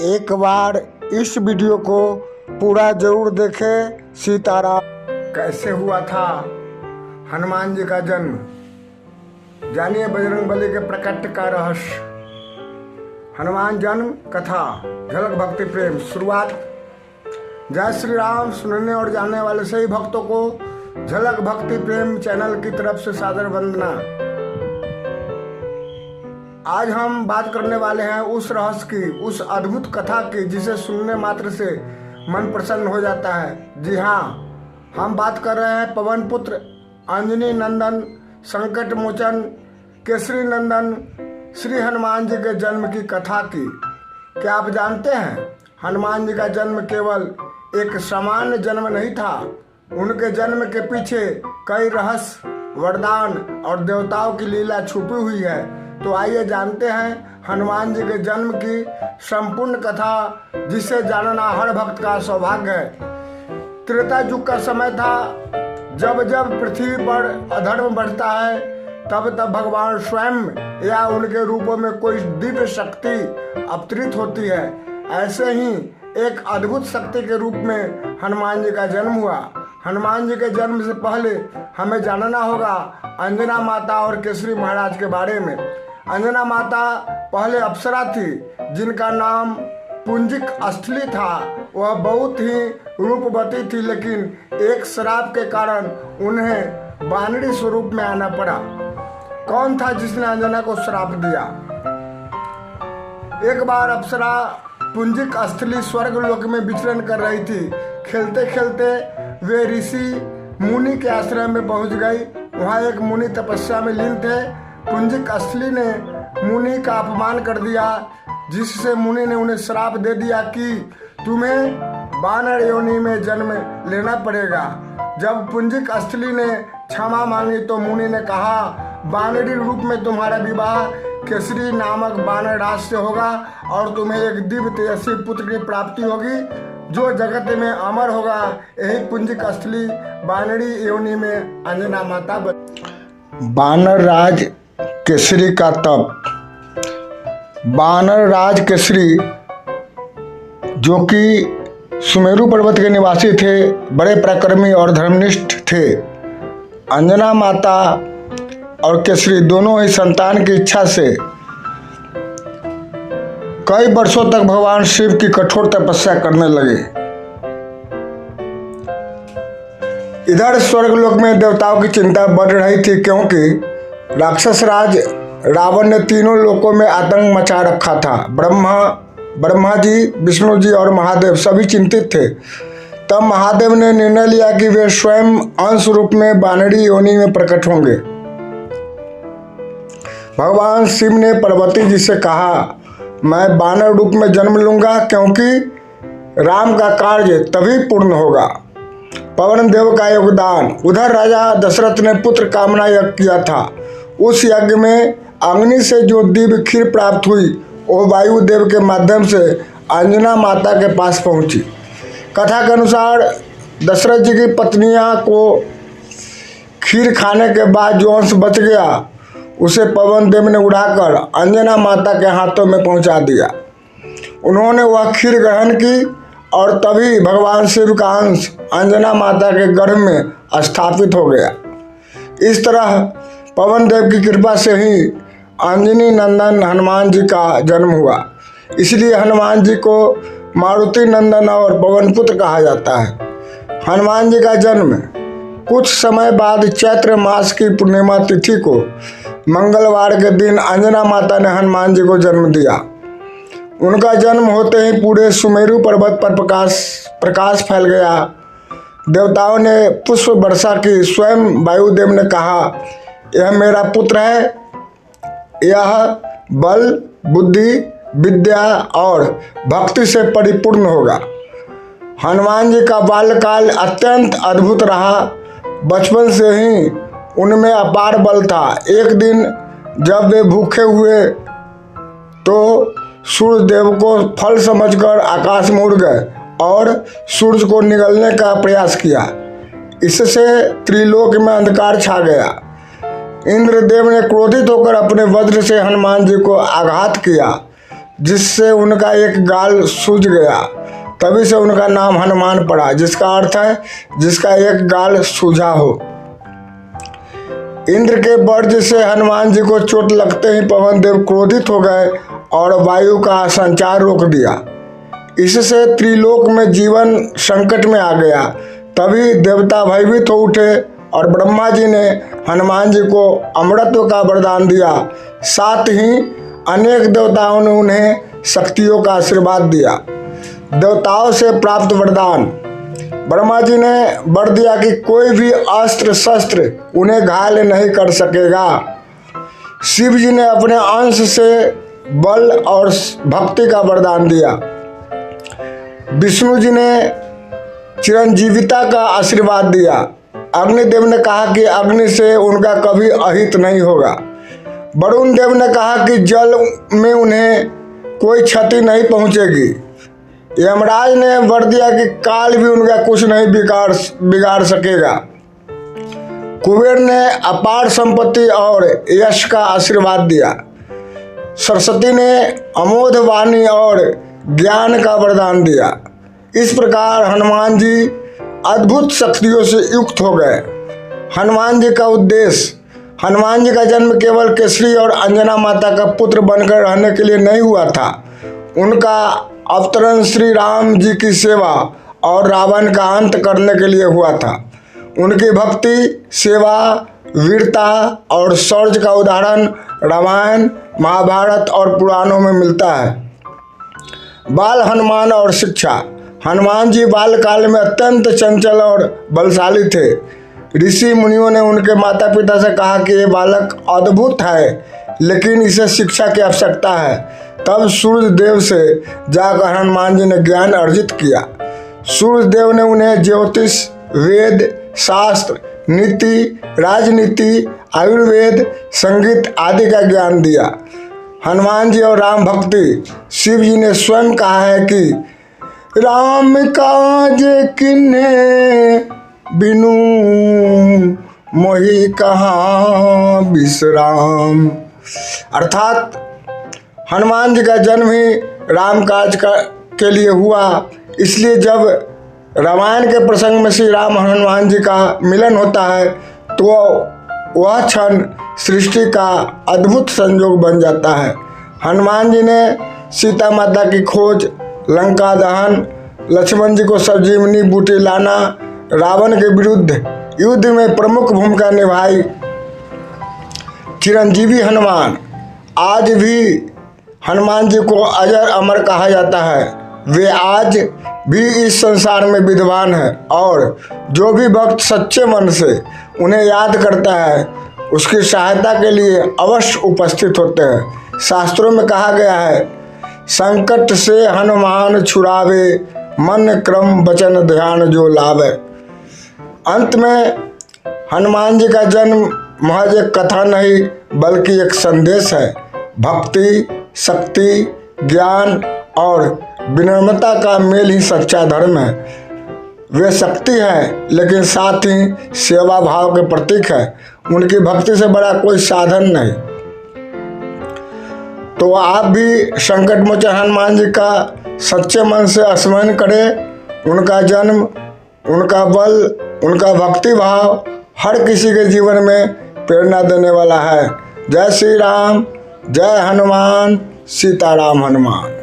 एक बार इस वीडियो को पूरा जरूर देखें। सीताराम कैसे हुआ था हनुमान जी का जन्म, जानिए बजरंगबली के प्रकट का रहस्य। हनुमान जन्म कथा, झलक भक्ति प्रेम। शुरुआत। जय श्री राम। सुनने और जानने वाले सभी भक्तों को झलक भक्ति प्रेम चैनल की तरफ से सादर वंदना। आज हम बात करने वाले हैं उस रहस्य की, उस अद्भुत कथा की जिसे सुनने मात्र से मन प्रसन्न हो जाता है। जी हाँ, हम बात कर रहे हैं पवन पुत्र अंजनी नंदन संकट मोचन केसरी नंदन श्री हनुमान जी के जन्म की कथा की। क्या आप जानते हैं हनुमान जी का जन्म केवल एक सामान्य जन्म नहीं था। उनके जन्म के पीछे कई रहस्य, वरदान और देवताओं की लीला छुपी हुई है। तो आइए जानते हैं हनुमान जी के जन्म की संपूर्ण कथा, जिसे जानना हर भक्त का सौभाग्य है। त्रेता युग का समय था। जब जब पृथ्वी पर अधर्म बढ़ता है, तब तब भगवान स्वयं या उनके रूपों में कोई दिव्य शक्ति अवतरित होती है। ऐसे ही एक अद्भुत शक्ति के रूप में हनुमान जी का जन्म हुआ। हनुमान जी के जन्म से पहले हमें जानना होगा अंजना माता और केसरी महाराज के बारे में। अंजना माता पहले अप्सरा थी, जिनका नाम पुंजिक स्थली था। वह बहुत ही रूपवती थी, लेकिन एक श्राप के कारण उन्हें बानरी स्वरूप में आना पड़ा। कौन था जिसने अंजना को श्राप दिया? एक बार अप्सरा पुंजिक स्थली स्वर्ग लोक में विचरण कर रही थी। खेलते खेलते वे ऋषि मुनि के आश्रम में पहुंच गई। वहां एक मुनि तपस्या में लीन थे। पुंजिक स्थली ने मुनि का अपमान कर दिया, जिससे मुनि ने उन्हें श्राप दे दिया कि तुम्हें बानर योनि में जन्म लेना पड़ेगा। जब पुंजिक स्थली ने क्षमा मांगी तो मुनि ने कहा, बानरी रूप में तुम्हारा विवाह केसरी नामक बानर राज से होगा और तुम्हें एक दिव्य तेजस्वी पुत्र की प्राप्ति होगी, जो जगत में अमर होगा। यही पुंजिक स्थली बानरी योनि में अंजना माता बानर राज केसरी का तप। बानर राज केसरी, जो कि सुमेरु पर्वत के निवासी थे, बड़े पराक्रमी और धर्मनिष्ठ थे। अंजना माता और केसरी दोनों ही संतान की इच्छा से कई वर्षों तक भगवान शिव की कठोर तपस्या करने लगे। इधर स्वर्गलोक में देवताओं की चिंता बढ़ रही थी, क्योंकि राक्षस राज रावण ने तीनों लोकों में आतंक मचा रखा था। ब्रह्मा जी, विष्णु जी और महादेव सभी चिंतित थे। तब महादेव ने निर्णय लिया कि वे स्वयं अंश रूप में बानरी योनि में प्रकट होंगे। भगवान शिव ने पार्वती जी से कहा, मैं बानर रूप में जन्म लूंगा, क्योंकि राम का कार्य तभी पूर्ण होगा। पवन देव का योगदान। उधर राजा दशरथ ने पुत्र कामना यज्ञ किया था। उस यज्ञ में अग्नि से जो दिव्य खीर प्राप्त हुई, वो वायुदेव के माध्यम से अंजना माता के पास पहुंची। कथा के अनुसार दशरथ जी की पत्नियां को खीर खाने के बाद जो अंश बच गया, उसे पवन देव ने उड़ाकर अंजना माता के हाथों में पहुंचा दिया। उन्होंने वह खीर ग्रहण की और तभी भगवान शिव का अंश अंजना माता के गर्भ में स्थापित हो गया। इस तरह पवन देव की कृपा से ही अंजनी नंदन हनुमान जी का जन्म हुआ। इसलिए हनुमान जी को मारुति नंदन और पवन पुत्र कहा जाता है। हनुमान जी का जन्म कुछ समय बाद चैत्र मास की पूर्णिमा तिथि को मंगलवार के दिन अंजना माता ने हनुमान जी को जन्म दिया। उनका जन्म होते ही पूरे सुमेरु पर्वत पर प्रकाश फैल गया। देवताओं ने पुष्प वर्षा की। स्वयं वायुदेव ने कहा, यह मेरा पुत्र है, यह बल, बुद्धि, विद्या और भक्ति से परिपूर्ण होगा। हनुमान जी का बाल्यकाल अत्यंत अद्भुत रहा। बचपन से ही उनमें अपार बल था। एक दिन जब वे भूखे हुए तो सूर्य देव को फल समझकर आकाश में उड़ गए और सूर्य को निगलने का प्रयास किया। इससे त्रिलोक में अंधकार छा गया। इंद्रदेव ने क्रोधित होकर अपने वज्र से हनुमान जी को आघात किया। जिससे उनका एक गाल सूज गया, तभी से उनका नाम हनुमान पड़ा, जिसका अर्थ है जिसका एक गाल सूझा हो। इंद्र के वज्र से हनुमान जी को चोट लगते ही पवन देव क्रोधित हो गए और वायु का संचार रोक दिया। इससे त्रिलोक में जीवन संकट में आ गया। तभी देवता भयभीत हो उठे और ब्रह्मा जी ने हनुमान जी को अमरत्व का वरदान दिया। साथ ही अनेक देवताओं ने उन्हें शक्तियों का आशीर्वाद दिया। देवताओं से प्राप्त वरदान: ब्रह्मा जी ने वर दिया कि कोई भी अस्त्र शस्त्र उन्हें घायल नहीं कर सकेगा। शिव जी ने अपने अंश से बल और भक्ति का वरदान दिया। विष्णु जी ने चिरंजीविता का आशीर्वाद दिया। अग्निदेव ने कहा कि अग्नि से उनका कभी अहित नहीं होगा। वरुण देव ने कहा कि जल में उन्हें कोई क्षति नहीं पहुंचेगी। यमराज ने वर दिया कि काल भी उनका कुछ नहीं बिगाड़ सकेगा। कुबेर ने अपार संपत्ति और यश का आशीर्वाद दिया। सरस्वती ने अमोघ वाणी और ज्ञान का वरदान दिया। इस प्रकार हनुमान जी अद्भुत शक्तियों से युक्त हो गए। हनुमान जी का उद्देश्य: हनुमान जी का जन्म केवल केसरी और अंजना माता का पुत्र बनकर रहने के लिए नहीं हुआ था। उनका अवतरण श्री राम जी की सेवा और रावण का अंत करने के लिए हुआ था। उनकी भक्ति, सेवा, वीरता और शौर्य का उदाहरण रामायण, महाभारत और पुराणों में मिलता है। बाल हनुमान और शिक्षा: हनुमान जी बालकाल में अत्यंत चंचल और बलशाली थे। ऋषि मुनियों ने उनके माता पिता से कहा कि ये बालक अद्भुत है, लेकिन इसे शिक्षा की आवश्यकता है। तब सूर्य देव से जाकर हनुमान जी ने ज्ञान अर्जित किया। सूर्य देव ने उन्हें ज्योतिष, वेद, शास्त्र, नीति, राजनीति, आयुर्वेद, संगीत आदि का ज्ञान दिया। हनुमान जी और राम भक्ति: शिव जी ने स्वयं कहा है कि राम काज किन्हे बिनु मोहि कहाँ विश्राम। अर्थात हनुमान जी का जन्म ही राम काज के लिए हुआ। इसलिए जब रामायण के प्रसंग में श्री राम हनुमान जी का मिलन होता है तो वह क्षण सृष्टि का अद्भुत संयोग बन जाता है। हनुमान जी ने सीता माता की खोज, लंका दहन, लक्ष्मण जी को संजीवनी बूटी लाना, रावण के विरुद्ध युद्ध में प्रमुख भूमिका निभाई। चिरंजीवी हनुमान: आज भी हनुमान जी को अजर अमर कहा जाता है। वे आज भी इस संसार में विद्वान हैं और जो भी भक्त सच्चे मन से उन्हें याद करता है उसकी सहायता के लिए अवश्य उपस्थित होते हैं। शास्त्रों में कहा गया है, संकट से हनुमान छुड़ावे, मन क्रम वचन ध्यान जो लावे। अंत में हनुमान जी का जन्म महज एक कथा नहीं बल्कि एक संदेश है। भक्ति, शक्ति, ज्ञान और विनम्रता का मेल ही सच्चा धर्म है। वे शक्ति है लेकिन साथ ही सेवा भाव के प्रतीक है। उनकी भक्ति से बड़ा कोई साधन नहीं। तो आप भी संकट मोचन हनुमान जी का सच्चे मन से स्मरण करें। उनका जन्म, उनका बल, उनका भक्ति भाव हर किसी के जीवन में प्रेरणा देने वाला है। जय श्री राम, जय हनुमान, सीताराम हनुमान।